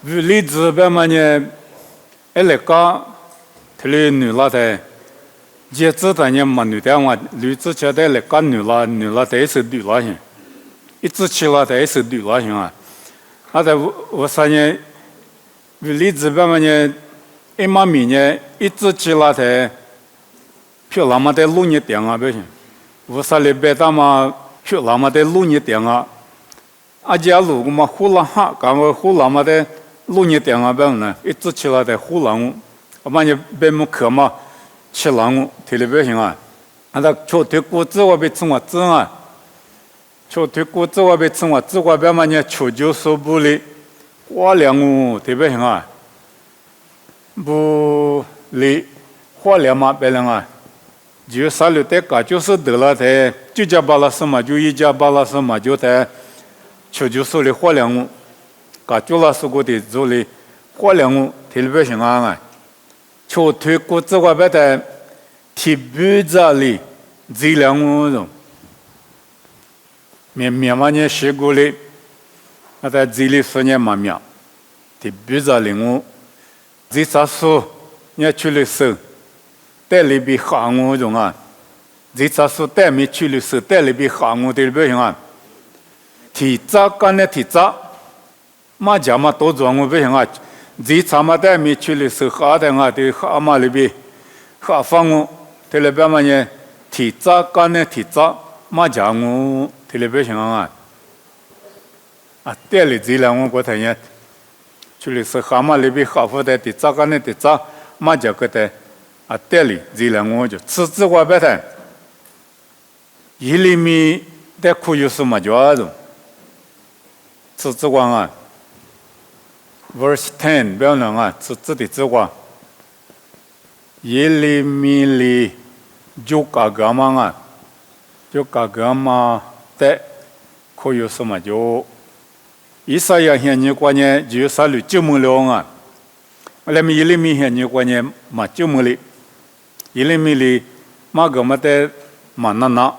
例子别么呢？那个，这里女拉的，节子的呢嘛女的话，女子觉得那个女拉的是女拉型，一直起拉的是女拉型啊。啊，在我啥呢？例子别么呢？一妈咪呢，一直起拉的，漂那么的路你点啊不行，我啥里别他妈漂那么的路你点啊。阿家路我们呼啦哈，刚我呼啦嘛的路你点啊，别呢，一直起来的呼啦我们就别么可嘛，起啦我，体力不行啊。啊，那秋天过子我被称我子啊，秋天过子我被称我子我别么呢，秋就收不哩，花凉我特别行啊，不哩花凉嘛别凉啊，就啥了得个就是得了的，就叫巴拉什么就一家巴拉什么就在。求救手里花两物，噶就拉手过的手里花两物，体力不行啊！求推过之外边的体不着里这两物种，面嘛呢学过哩，那在这里说呢嘛面，体不着里物，这啥说呢去了手，带里边下物种啊，这啥说带没去了手，带里边下物体力不行啊！体扎干的体扎，马家嘛多装我不行啊！这他妈的没去的是哈的啊，对哈嘛里边哈放我，对了边嘛呢？体扎干的体扎，马家我对了不行啊！啊，对了这两我过头呢，去的是哈嘛里边哈放的体扎干的体扎，马家过头啊，对了这两我就吃之外边的，一厘米的可以是么叫的？此之光啊 ，verse 10不要能啊，此的之光，耶利米里就嘎嘎嘛啊，就嘎嘎嘛的，可有什么就，以赛亚现你关呢就啥路就没了啊，那么耶利米现你关呢嘛就没了，耶利米里嘛个嘛的嘛那。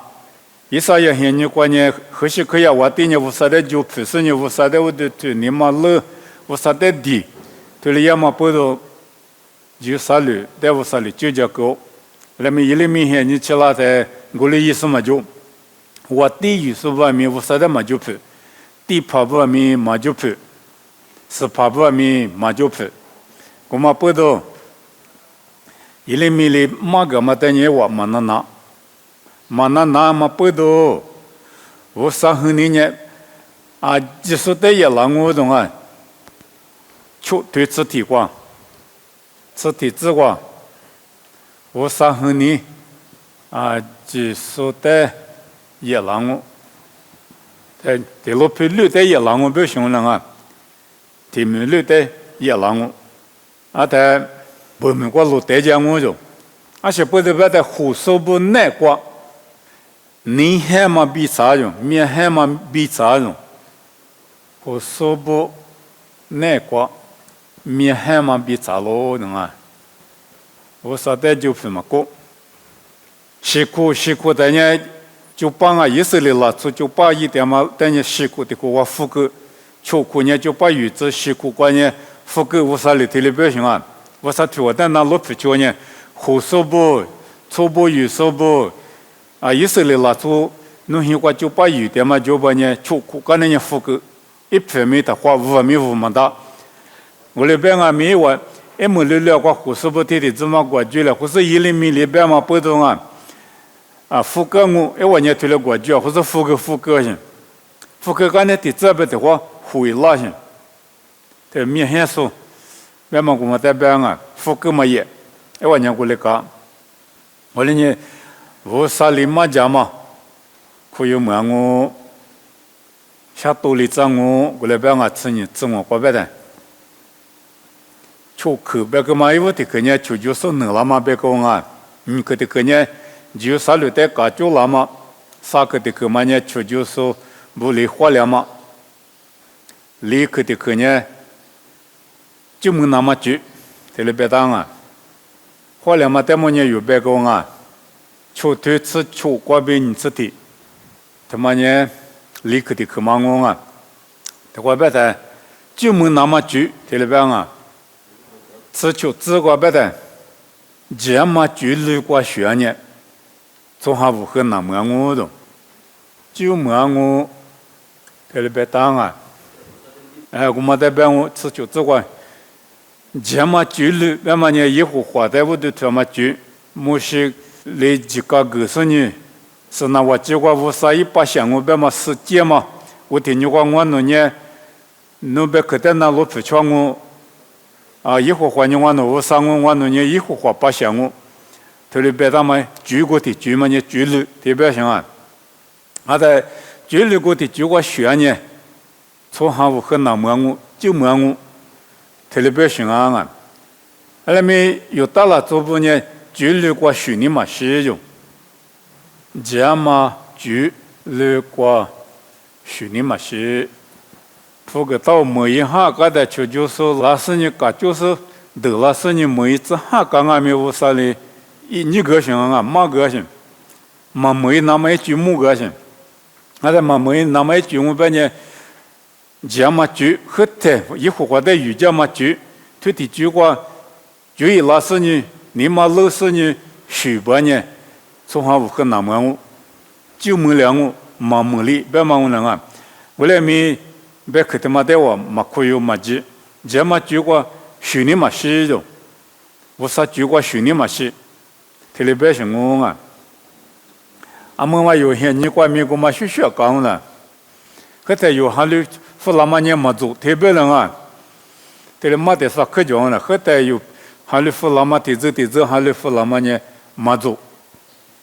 以赛亚现你关呢，何时可以我对你无啥的就不是你无啥的我的对你嘛了无啥的地，对了也嘛不都就啥路，但无啥路就叫狗。那么一里面现你起来的，我的意思嘛就，我地于是外面无啥的嘛就不，地跑不外面嘛就不，是跑不外面嘛就不，我嘛不都一里面里嘛个嘛的你我嘛那。mana nama pedo usaha huninya a jisu de ye langu dong a chu tui tsi ti kwa tsi ti zi kwa usaha huni a jisu de ye langu de lo pi lu de ye langu bu xiong lang a ti mi lu de ye langu a de bu mi kwa lu de jia ngu jo a shi bu de ba de hu su bu ne kwa你还嘛比啥用？面还嘛比啥用？我说不那个面还嘛比啥咯？能啊？我说的就这么过。辛苦的呢，就把我意识里拉出，就把一点嘛，等你辛苦的给我付给，吃苦呢就把鱼子辛苦过呢付给我啥里头里不行啊？我说听我在那路皮叫呢，胡说不，错不有说不。啊，以色列拉出农行国就把有的嘛就把呢出苦干那付给一方面的话5么大，我那边啊没有没了个胡说不提的怎么过去了，或是一厘米里边嘛不懂啊付给我呢推了过去，或是付给行，付给干那的这边的话回拉行，这面向说，那么我们这边啊付给嘛也，我呢过来讲，我呢。我啥里嘛家嘛，可有么我下多里张我来边啊吃你吃我过别的，出口别个嘛有的个呢就说能了嘛别个啊，个的个呢就啥路的搞就了嘛，啥个的个嘛呢就说不离花了嘛，离个的个呢就没那么久，这里别当啊，花了嘛，但么呢有别个啊。出推吃出国别你吃的，他妈呢，立刻的可忙我啊！他国别的就没那么久，这里边啊，只求自个别的，这么距离过学呢，从下午和那么我的，就么我，这里边当啊，我们在边我只求自个，这么距离，那么呢以后活在我的这么久，没是来几个告诉你，是那我结果我啥也不想我别么世界嘛，我听你话我那呢。侬别可得那路不瞧我，以后换你我那我上我那你以后话不想我，这里别他们举过的举嘛你举了，特别想啊，在举了过的举过学呢，从下午和那么我就么我，这里别想啊，那么有到了这步呢，举了过学你嘛使用，这样嘛举了过学你嘛使。不过到每一下个的就是老师你个就是得老师你每一次下个俺们无啥哩，你个性啊，马个性，嘛没那么一句木个性，在嘛没那么一句我把呢，这么句后头以后我的语这么句，他的句话，就以老师你嘛老师你学吧呢，从下午和那么我，就没两我嘛没哩，别嘛我那个，为了me。别看他妈的我嘛可以嘛急，这嘛结果学你嘛是的，我啥结果学你嘛是，这里边是我啊，们话有些你关美国嘛学讲了，可在有哈里弗拉玛年嘛做，特别人啊，这里嘛得啥可讲了，可在有哈里弗拉玛地址哈里弗拉玛年嘛做，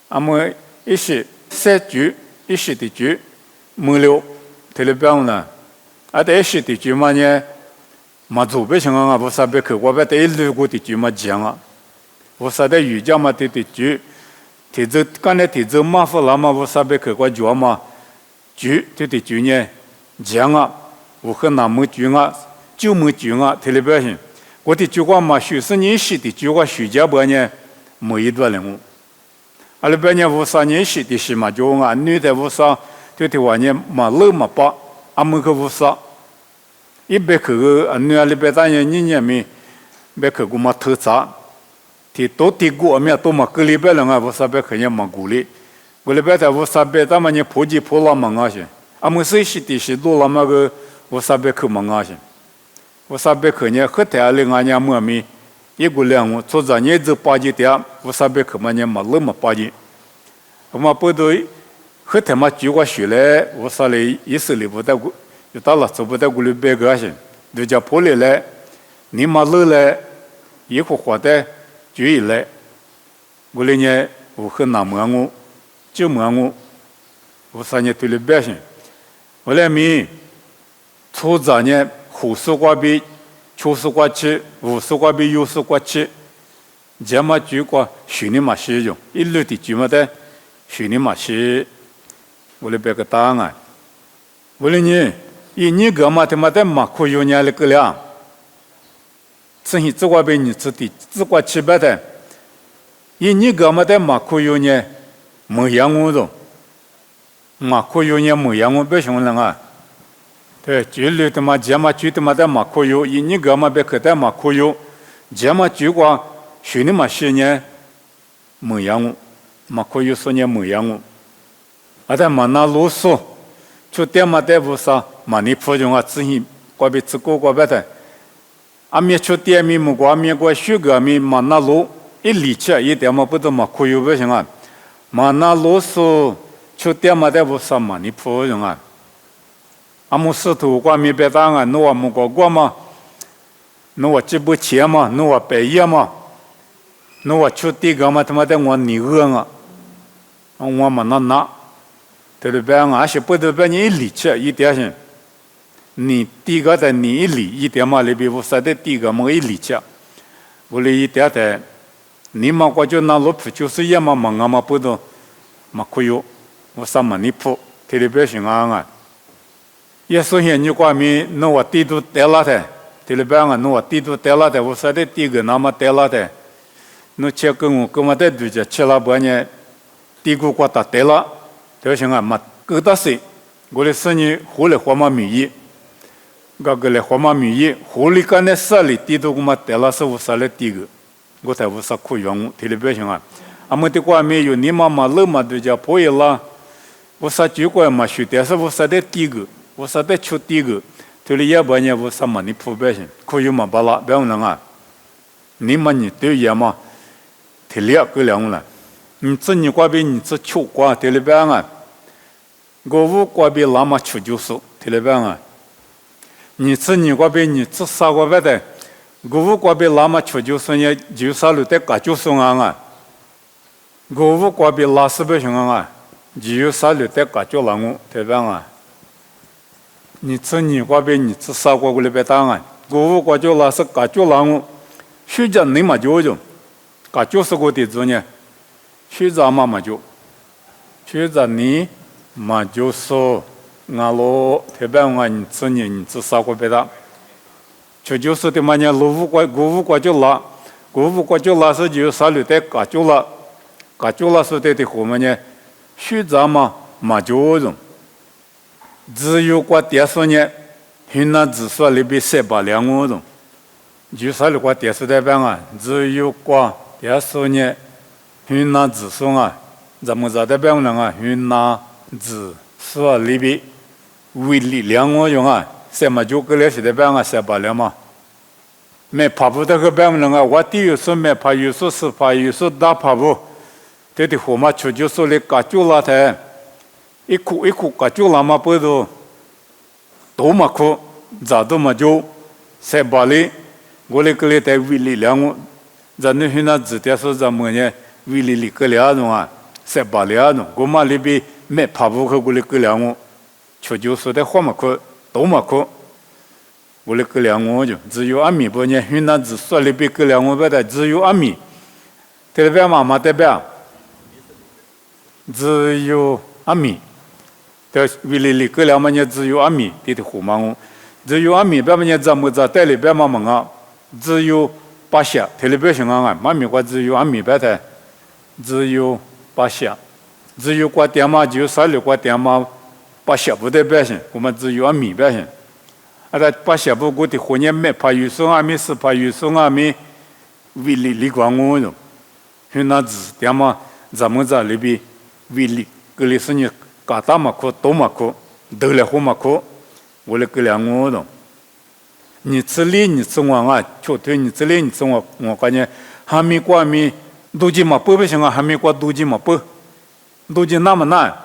们一些三句一些的句没了，这里边呢。在一些地区嘛呢，嘛做不成啊，不啥别去，我别在一路过地区嘛讲啊，不啥在语讲嘛地区，地址刚才地址嘛弗拉嘛不啥别去我讲嘛，句这地区呢讲啊，我和那么句啊，就没句啊，特别表现，我的句话嘛，就是你写的句话学家不呢，没一段人物，里边呢无啥你写的是嘛讲啊，女的无啥，这的话呢嘛老嘛把，们可无啥。一别去个女儿里边当然年没，别去个嘛偷查，提多提过面多嘛个里边人啊，无啥别去人嘛鼓励，个里边在无啥别咱们人普及普拉嘛啊些，们谁是的是多了嘛个无啥别去嘛啊些，无啥别去人后台里俺家么咪，一个两个做着年子八几点，无啥别去嘛人嘛老嘛八几，嘛不对，后台嘛就我学来，无啥嘞意思里不得个。就到了，走不到过来别个些，就叫破来来，你嘛老来，以后活的就一来，我来呢，我很难么我，就么我啥呢对了别些，我来咪，初早呢，胡说话比，秋说话吃，无说话比有说话吃，这么就个学你嘛使用，一路的就么的学你嘛是，我来别个答案，我来呢。你个嘛他妈的嘛可有年了个了，这些自个被你自己自个七八的，你个嘛的嘛可有年没养我的，嘛可有年没养我别想了啊，对，绝对他妈这嘛就他妈的嘛可有，你个嘛别可的嘛可有，这嘛就个学你嘛些年没养我，嘛可有说年没养我，但嘛那啰嗦。就点嘛在屋上，嘛你普通话自己过别自过别的，面出点面木瓜面过水果面嘛那路一理起一点嘛不得嘛可以不行啊，嘛那路说出点嘛在屋上嘛你普通啊，么石头瓜面别当啊，侬话木瓜嘛，侬话这不钱嘛，侬话白夜嘛，侬话出点个嘛他妈的我你饿啊，我嘛那。这里边俺是不得把你一理起一点些，你第一个在你一理一点嘛里边，我说的第一个么一理起，我里一点的，你嘛我就拿路谱就是也嘛俺嘛不得嘛可以，我上嘛你谱，这里边是俺，也首先你挂面侬我地图带了的，这里边俺侬我地图带了的，我说的第一个那么带了的，侬切跟我跟我在对着吃了半年，地股挂到带了。就像嘛，够大些，我的生意后来花嘛名义，个嘞活嘛米耶，活里干的啥里地都个嘛得了是无啥嘞地个，我才无啥可用，体里表现啊。阿么的话没有你妈妈老嘛都叫破译啦，无啥结果嘛学的是无啥的地个，无啥的出地个，体里也不呢无啥嘛你普表现，可以嘛巴拉不用能啊，你嘛你对也嘛，体里个两了，你这你瓜比你这出瓜体里边啊，我无瓜比拉嘛出就是体里边啊。你吃你瓜比你吃啥瓜别的，我瓜比拉嘛出就是呢，就啥路得搞就是啊，我瓜比拉是不行啊，就啥路得搞就了我，对吧啊？你吃你瓜比你吃啥瓜过来别打啊，我瓜就拉是搞就了我，学着你嘛就，搞就是我的做呢，学着嘛就，学着你嘛就说。俺罗特别俺吃你吃啥个别的，就是的嘛呢，古物国就拉，古物国就拉是就啥路得搞就了是的后面呢，学着嘛就用，只有过电视呢，云南只说里边382种，就啥路过电视台边啊，只有过电视呢，云南只说啊，咱们这代表人啊，云南只说里边。为力量我用啊，什么就个来是的边啊382嘛，没爬不得个边人啊，我第有时没爬，有时是爬，有时大爬不，这的河马出就说来搞就拉台，一哭搞就拉嘛不都，多嘛哭，咋都嘛就382，我来个来台为力量我，咱那云南指的说咱们呢为力个两种啊，382种，我嘛里边没爬不去我来个两我。出就说的话嘛可多嘛可，我的个两我就只有阿米不呢，云南只说里边个两我不的只有阿米，代表妈妈代表，只有阿米，的为里个两嘛呢只有阿米，的胡嘛我，只有阿米别么呢咱们在代里边嘛嘛啊，只有巴夏，代里边行啊，妈咪话只有阿米别的，只有巴夏，只有过点嘛就啥里过点嘛。把小部的表现，我们只有阿米表现。啊，他把小部我的婚姻没怕有时阿米是怕有时阿米为力管我用，云南子点嘛，咱们这里边为力，格里是你嘎达嘛可多嘛可，得了好嘛可，我来格两我用。你这里你吃我啊，确实你这里你吃我感觉还没过米，都几嘛不行啊，还没过都几嘛不，都几那么难。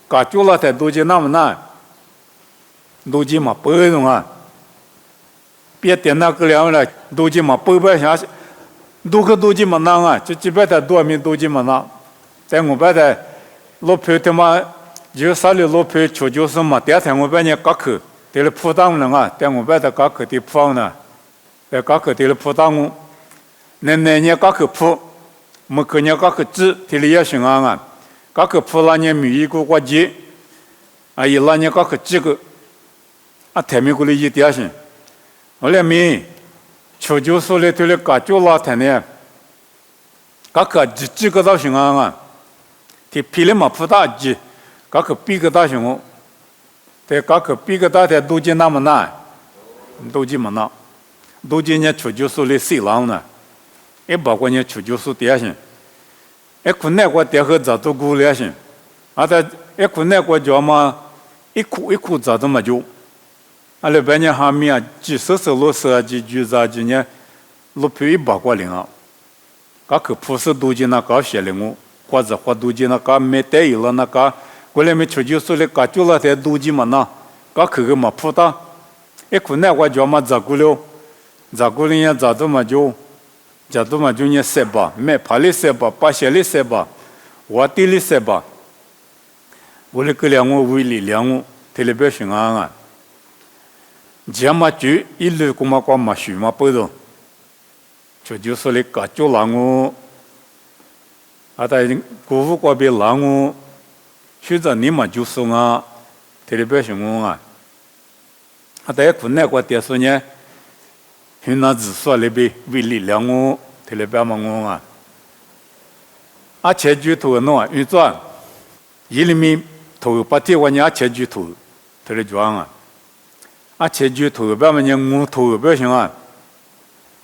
搞久了才都几那么难，都几嘛不用啊，别点那个两了，都几嘛不下去，都几嘛难啊，就几百台多米都几嘛难，在我边的老票他妈就啥里老票出就是嘛，第二天我边呢搞去，对了铺档人啊，在我边的搞去的铺呢，在搞去对了铺档我，那年搞去铺，没去年搞去治，对了也行啊。搞个普拉年米一个国际，啊，一拉年搞个几个，啊，台面过来一点些，我来米，求救所来对了搞就拉台呢，搞个几个到行啊，他批了嘛普大几，搞个比个大行哦，在搞个比个大台都见那么难，都见么难，都见人求救所来谁浪呢？也包括人求救所点些。一困难过点和咋都过来行，啊，在一困难过叫嘛，一哭咋都没救，啊，那边呢还没啊，几十路十几句咋几年，路票100过零啊，噶去普世都进那搞写了我，或者或都进那搞没带有了那个，过来没出去说的搞久了才都进嘛那，噶去个嘛普大，一困难过叫嘛咋过了，咋过了呀咋都没救。假如嘛就呢300，没爬里300，爬下里300，我地里300，我的个两我为力量我，特别表现啊，这嘛就一路过嘛过嘛学嘛不懂，就是来搞就让我，啊在国务过边让我，现在你嘛就是啊，特别表现我啊，啊在困难过点数呢。云南只说那边为力量我，特别表嘛我啊，啊前句头弄啊，运转，一里面头把天我伢前句头，特别壮啊，切就头别么人我头别行啊，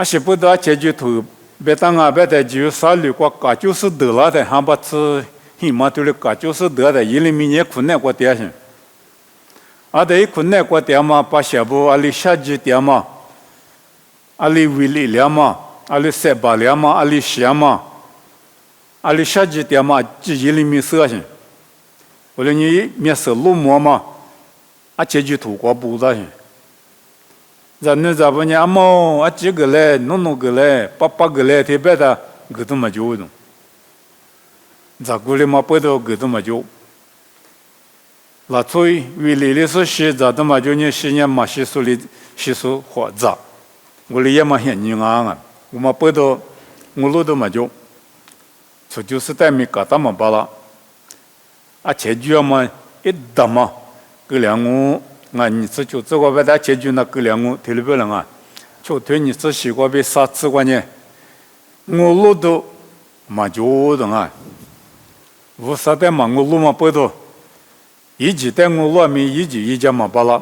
是不得切就头别当啊别的就啥路过噶就是得了的，还把吃起码对了噶就是得的，一里面也困难过点行，对困难过点嘛，把下步里下几点嘛，里威力了嘛，里塞巴了嘛，里下嘛，里下几点嘛，一里面色行，或者你面色落寞嘛，切就头过不的行。咱那咋不呢？阿毛几个嘞，弄个嘞，八个嘞，特别的，个都没就的。咋过来嘛？不到个都没就。那所以为了是写咋都没就呢？写呢嘛写书里写书或咋？我里也嘛很硬啊，我嘛不到我路都没就。这就是在没搞到嘛罢了。前句嘛一打嘛，个两我。你这就这个为他解决那个两个体力不能啊，就对你这习惯被杀吃过呢，我路都没就的啊，我啥的嘛我路嘛不多，一直在我路面一直一家嘛罢了，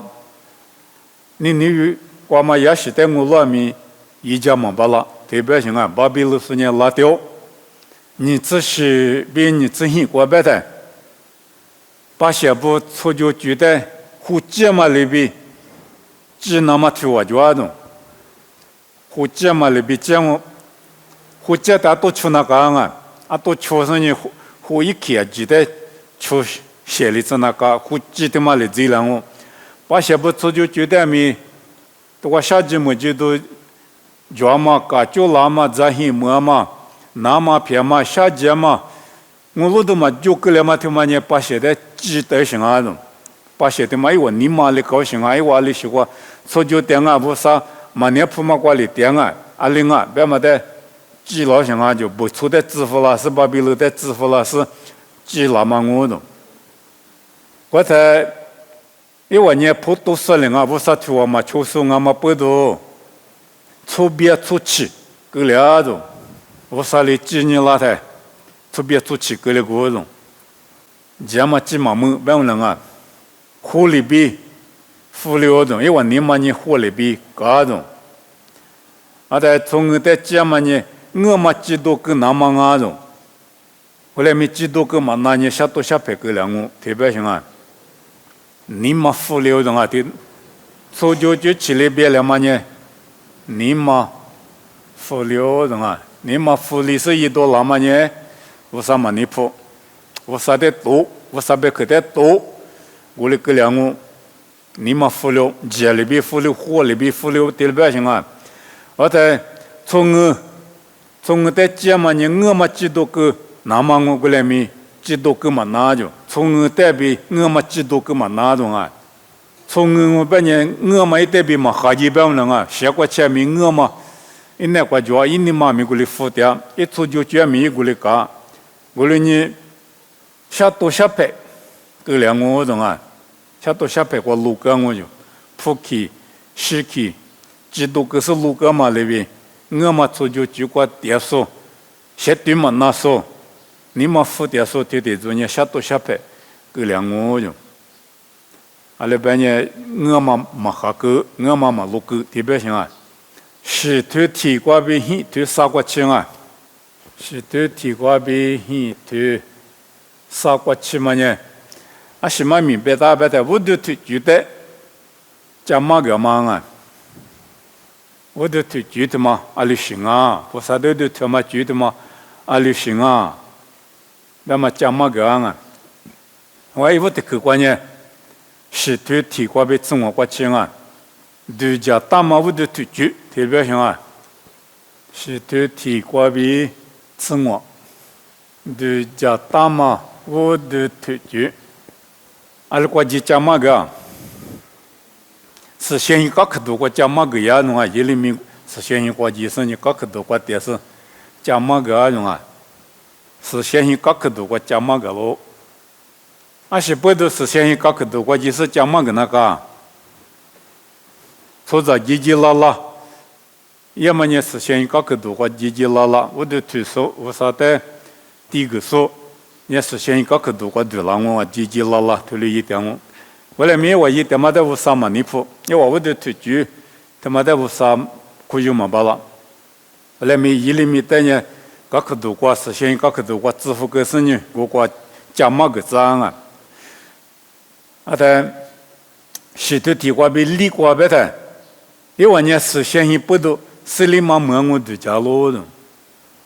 你光嘛也是在我路面一家嘛罢了，特别行啊，把别的事情拉掉，你这是被你自己过白的，把下步出就觉得。胡接嘛里边，只那么听我讲的，胡接嘛里边讲我，胡接他都出那个啊，都出上你胡一开记得出写里子那个胡记的嘛里这样我，把些不出就觉得没，我下季么就都讲嘛，个就拉嘛，在黑么嘛，那么偏嘛，下季嘛，我路都嘛就个了嘛，听嘛呢，把些的记得上啊种。把写的嘛，我你妈里高兴啊，我里喜欢，所就点啊，不啥，嘛年铺嘛挂里点啊，另啊，别么的，记老想啊就不出的支付了，是把别人的支付了，是记老嘛我的。我才，我年铺都是零啊，不啥图啊嘛，出手啊嘛不多，出别出气，够了种，我啥里记你拉台，出别出气够了个种，这嘛记嘛么，别人啊。火里边，负流种，因为你嘛你火里边搞种，在从在家嘛呢，我嘛几多个那么啊种，后来没几多个嘛那呢下多下百个两我特别行啊，你嘛负流种啊的，所就起来别了嘛呢，你嘛负流种啊，你嘛负力是一多了嘛呢，我啥嘛你破，我啥的多，我啥别可的多。我的个两个，你嘛负了，家里边负了，火里边负了，对不行啊！我在从我在家嘛呢，我嘛几多个，那么我过来没几多个嘛那就，从我代表我嘛几多个嘛那种啊，从我半年我嘛一代表嘛好几百人啊，下过前面我嘛，一那个叫一年嘛没过来付掉，一出就专门过来搞，过来呢下多下百。个两个种啊，下多下百个路个我就，铺起、洗起，几多个是路个嘛里边，我嘛出就过点数，下对嘛那数，你嘛付点数对对做呢下多下百，个两个种，那边呢我嘛下个，我嘛路个特别行啊，是头提过比很头杀过去啊，是头提过比很头杀过去嘛呢？是嘛明白大白的，我都觉得讲嘛个嘛啊，我都觉得嘛，里行啊，不啥都他妈觉得嘛，里行啊，那么讲嘛个啊，我以为的客观呢，是头提过被自我过去啊，都叫大嘛我都觉特别行啊，是头提过被自我，都叫大嘛我都觉。阿国际讲嘛个，是现一个可多个讲嘛个呀，侬啊，一里面是现一国际是你个可多个电视讲嘛个侬啊，是现一个可多个讲嘛个喽，是不都是现一个可多个就是讲嘛个那个，除了叽叽啦啦，要么呢是现一个可多个叽叽啦啦，我都推说我啥的第一个说。也是先一个可多个对了我叽叽啦啦推了一点我，为了米我一他妈的无啥嘛尼普，因为我的退居他妈的无啥可以嘛巴了。为了米一厘米的呢，各个度过实现各个度过支付个生意，我过加码个账啊。啊的，许多地瓜比里瓜别的，因为呢实现一不多，是里嘛么我度假路的，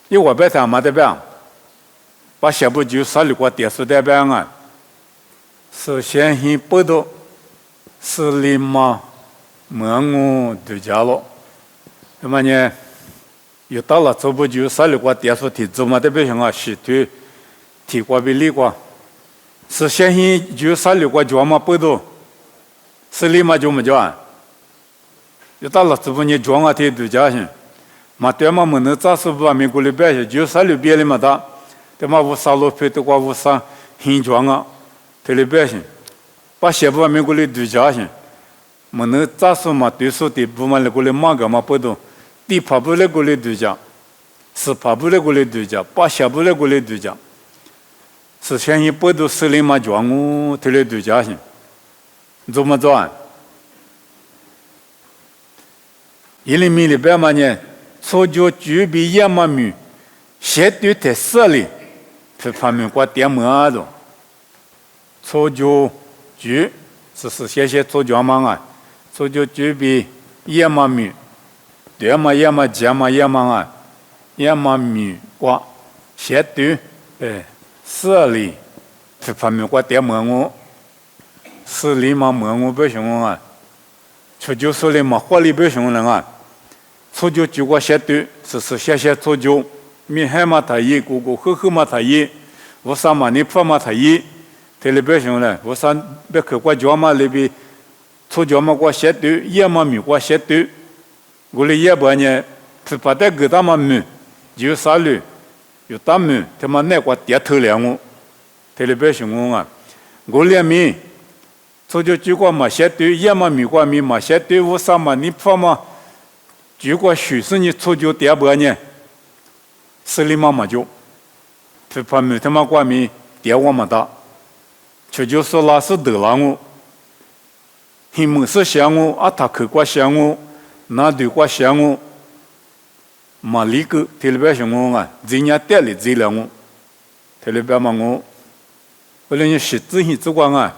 因为我别他妈的边，把下部就啥里瓜电视的边啊。首先，先不多是里嘛，我度假了。那么呢，又到了这不就啥里瓜电视提做嘛的别想啊，是对提瓜比里瓜。首先先就啥里瓜叫嘛不多，是里嘛就没叫啊。又到了这不你叫啊提度假去，嘛对嘛没能咋说不美国里边去，就啥里边里嘛的，对嘛无啥路费的瓜无啥很叫啊。这里边行，把西部美国的度假行，没能咋说嘛？对手的不嘛那个的马个嘛不多，地帕布那个的度假，是帕布那个的度假，把西部那个的度假，是现在不都是里嘛叫我这里度假行，怎么做啊？一厘米里边嘛呢，初就具备一嘛米，现对在市里，这方面过点么子。初九局是先初九嘛啊，初九局比一嘛米，对嘛一嘛几嘛一嘛啊，一嘛米瓜，先对市里这方面过点么我，市里嘛么我不行啊，初九市里嘛火里不行了啊，初九局过先对是先初九，米海嘛他一，姑姑呵嘛他一，我啥嘛你破嘛他一。这里边行了，我上别去过家嘛，里边初家嘛过些对，也嘛米过些对，我哩也不呢，是把这个他嘛米，有啥路，有大米，他嘛那过点头两我，这里边行啊，我哩米，初就举过嘛些对，也嘛米过米嘛些对，我啥嘛你破嘛，举过许是你初就点不呢，是里嘛就，是把米他嘛过米点我嘛大。这就是那是得了我，他们是想我，啊，他去过想我，那对过想我，嘛里个，这里边想我啊，人家带来这了我，这里边嘛我，为了你实质性之光啊，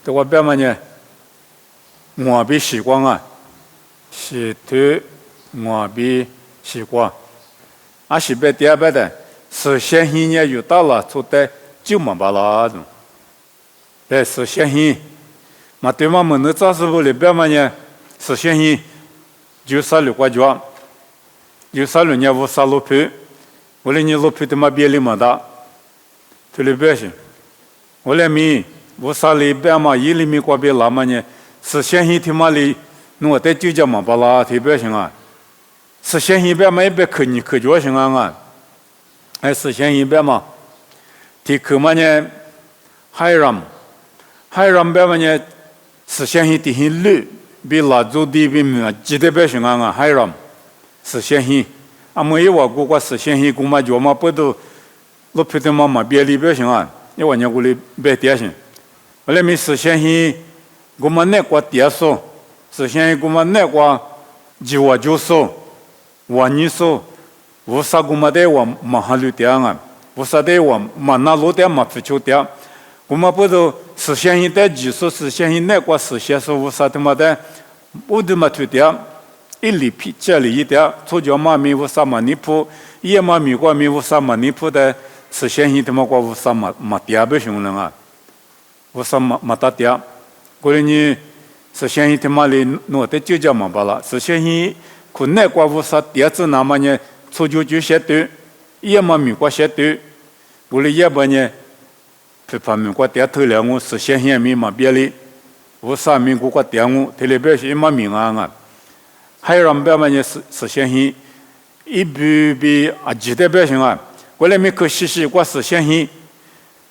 这个边嘛呢，我比习惯啊，是对我比习惯，啊是别第二边的，是先一年有到了，做的就没把那种。但是现行，嘛对嘛们能咋是不里边嘛呢？是现行，就啥路国家，就啥路年无啥路费，我来你路费他妈别里嘛大，这里边是，我来米无啥里边嘛一厘米过别拉嘛呢？是现行他妈里，我在就叫嘛把拉这边行啊，是现行边嘛一边去你去脚行啊，还是现行边嘛？提去嘛呢？海ram海ram边嘛呢？是现行地形路比拉州地比嘛，几代边行啊？海ram是现行，啊没有话过过是现行，公嘛脚嘛不都，路皮的嘛别里边行啊？因为人家里别点行，后来没是现行，公嘛那过点数，是现行公嘛那过9我你说，无啥公嘛的我马哈路点啊，无啥的我马那路点嘛非求点。我们不都是现行的技术，是现行那个是现实无啥他妈的，我他妈推掉，一里皮这里一点，初脚嘛没无啥嘛尼普，也嘛没过没无啥嘛尼普的，是现行他妈过无啥嘛点不行了啊，无啥嘛大点，过来你是现行他妈的弄的就叫嘛罢了，是现行可那个无啥点子那么呢，初就写对，也嘛没过写对，过来也不呢。这方面我点头了，我是现行米嘛别哩，我啥米我点我，这里边是嘛名啊，还有人边嘛呢是现行，一比啊几代表行啊，过来没可细细我是现行，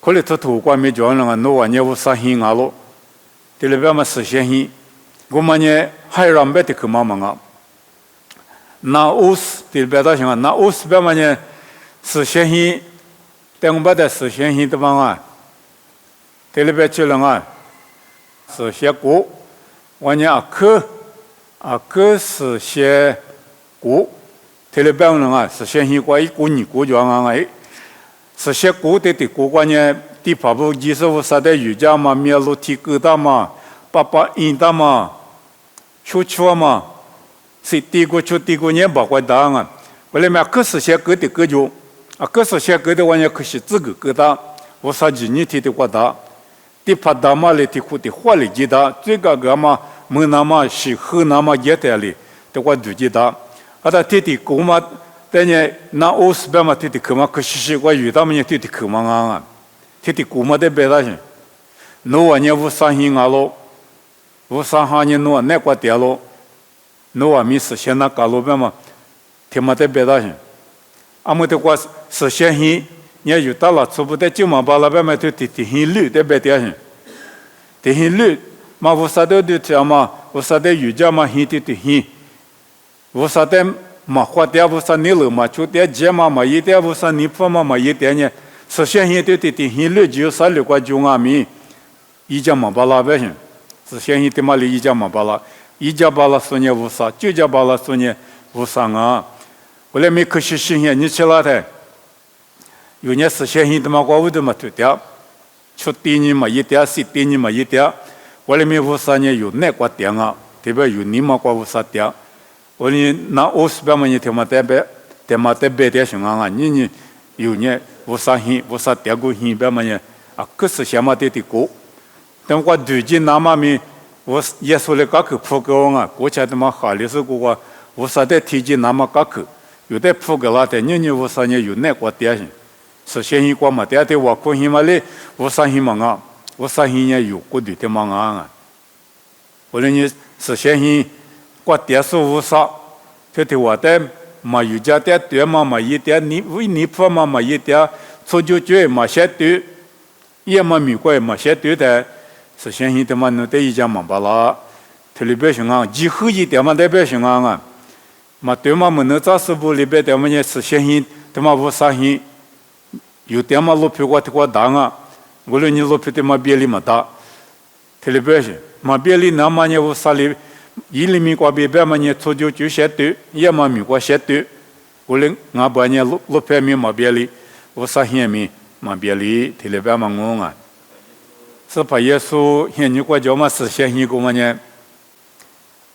可能他头过没讲了啊，那我呢我啥行啊咯，这里边嘛是现行，我们呢还有人边的去嘛啊，那乌斯这里边到行啊，那乌斯边嘛呢是现行，但我把的是现行的方啊。这里边去了啊，是些果，我呢阿克是些果，特别帮人啊，是些西瓜一果你果就哎，是些果的果关呢，地帕布25啥的瑜伽嘛，面露体疙瘩嘛，爸印的嘛，出嘛，是地果呢把关当啊，我来嘛可是些个的个就，可是些个的我呢可是这个疙瘩，我啥子你提的过的。地帕达嘛嘞，地库的花里记得，这个嘛，门那嘛是河那嘛也得哩，这我都记得。啊，他提的古嘛，但呢，那欧斯边嘛提的古嘛，可是我遇到么呢提的古嘛啊，提的古嘛的别的些，侬呢无伤心啊咯，无伤害呢侬那个掉咯，侬咪实现那搞路边嘛，提嘛的别的些，啊么的我实现hin。你遇到了，初步的就嘛把那边嘛就提hin绿的别点，提hin绿嘛无啥的条嘛，无啥的瑜伽嘛hin提hin，无啥的嘛花点无啥你了嘛，就点节嘛一点无啥你破嘛一点呢，实现hin的提hin绿就啥绿个就阿米，一家嘛把那边hin，实现hin的嘛里一家嘛把那，一家把那说呢无啥，就家把那说呢无啥啊，后来没可惜新鲜你吃了的。有年实现性的嘛，我的嘛对的，出地呢嘛一点，是地呢嘛一点，我里面无啥呢有那个点啊，特别有你嘛我无啥点，我呢那50边嘛你听嘛代表，代嘛代表点什么啊？你有呢无啥性，无啥点个性边嘛呢？啊，可是什么的过，但我最近那嘛咪，我也说了个去铺个啊，国家的嘛好的是个无啥的提及那么个去，有的铺个啦的，你无啥呢有那个点性。实现性光嘛，第二天我可以嘛嘞，我伤心嘛啊，我伤心也有过对的嘛啊，我呢实现性我点数无啥，这的我的嘛有家的对嘛一点你为你破嘛一点，初就觉嘛些对，也嘛米贵嘛些对的，实现性的嘛那的一家嘛巴拉，这里边什么几乎一点嘛代表什么啊，嘛对嘛么那咋是不里边的嘛呢实现性的嘛无伤心。有点嘛路皮我的我打啊，我论你路皮的嘛别里嘛打，特别是嘛别里那嘛呢我啥里，一里面过别别嘛呢初就写对，也嘛米过写对，我论我把呢路皮面嘛别里，我啥些面嘛别里，特别嘛我啊，是把耶稣现你过叫嘛实现一个嘛呢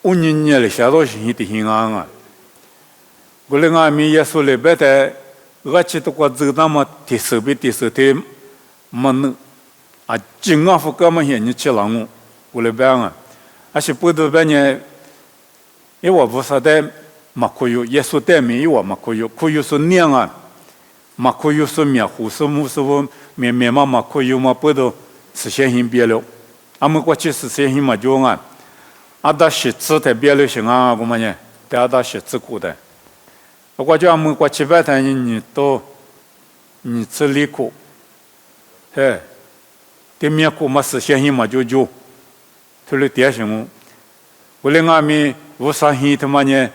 ，5年了下到现的现啊，我论我面耶稣里边的。我去到过这那么提手臂提手的门啊，金啊副哥们现你去了我来办啊，而且不得办呢，因为我不晓得嘛可以，耶稣带名因为嘛可以说念啊，嘛可以说面胡说木说面嘛可以嘛不得实现性别了，俺们过去实现性嘛就啊，阿达写字的别了行啊，我们呢，在阿达写字苦的。我叫我们过去白谈你到你吃里苦，哎，对面苦嘛实现性嘛就，他了点什么？我来俺们无啥心他妈呢，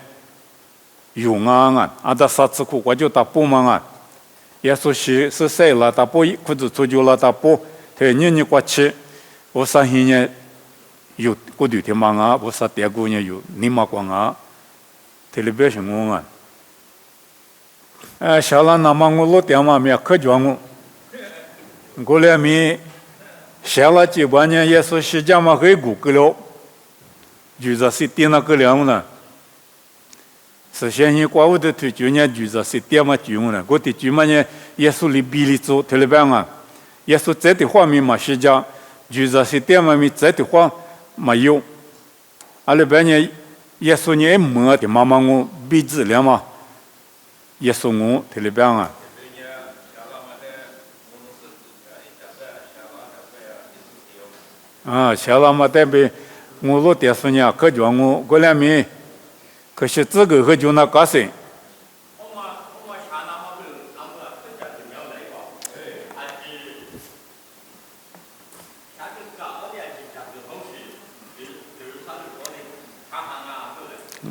用啊，阿达啥子苦我就打不嘛啊，也说是谁了打不，或者出去了打不，他你过去无啥心呢，有过对的嘛啊，无啥点过呢有你嘛光啊，他了别什么啊？小了那么我老点嘛没可讲我来没小了几百年也是时间嘛很过个了，就是点那个了呢。实现性怪物的推荐呢，就是点嘛就呢，我的就嘛呢，耶稣里比例做特别棒啊，耶稣这的画面嘛时间，就是点嘛没这的话没有，阿拉边呢耶稣呢没的妈妈我比质量嘛。耶稣我特别棒啊！啊，小了嘛代表我老爹说呢，可叫我两面，可是这个可就那个谁。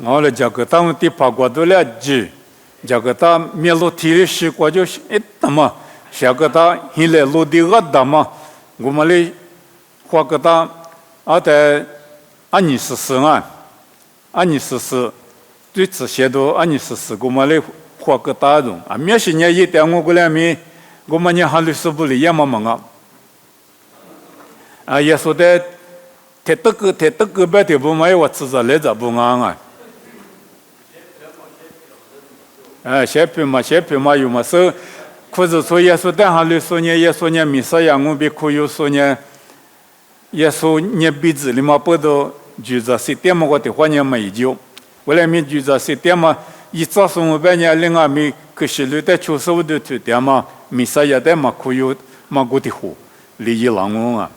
我来讲个当地八卦都了解。这个他面露体力习惯就是他嘛，下个他现在落地个他嘛，我们嘞花个他在24啊，24对这些都24我们来花个大容啊，没些年一点我过来没，我们年还是不离也么忙啊，也说的，他这个白的不买我吃着来着不安啊。小朋友嘛是，可是说耶稣等下来说呢，耶稣呢弥撒呀，我别可有说呢，耶稣呢鼻子里嘛不都就是些点么个的话呢没有，后来面就是些点嘛，一早上我半夜另外面可是留在确实我都点嘛弥撒呀的嘛可有嘛个的话，利益浪我啊。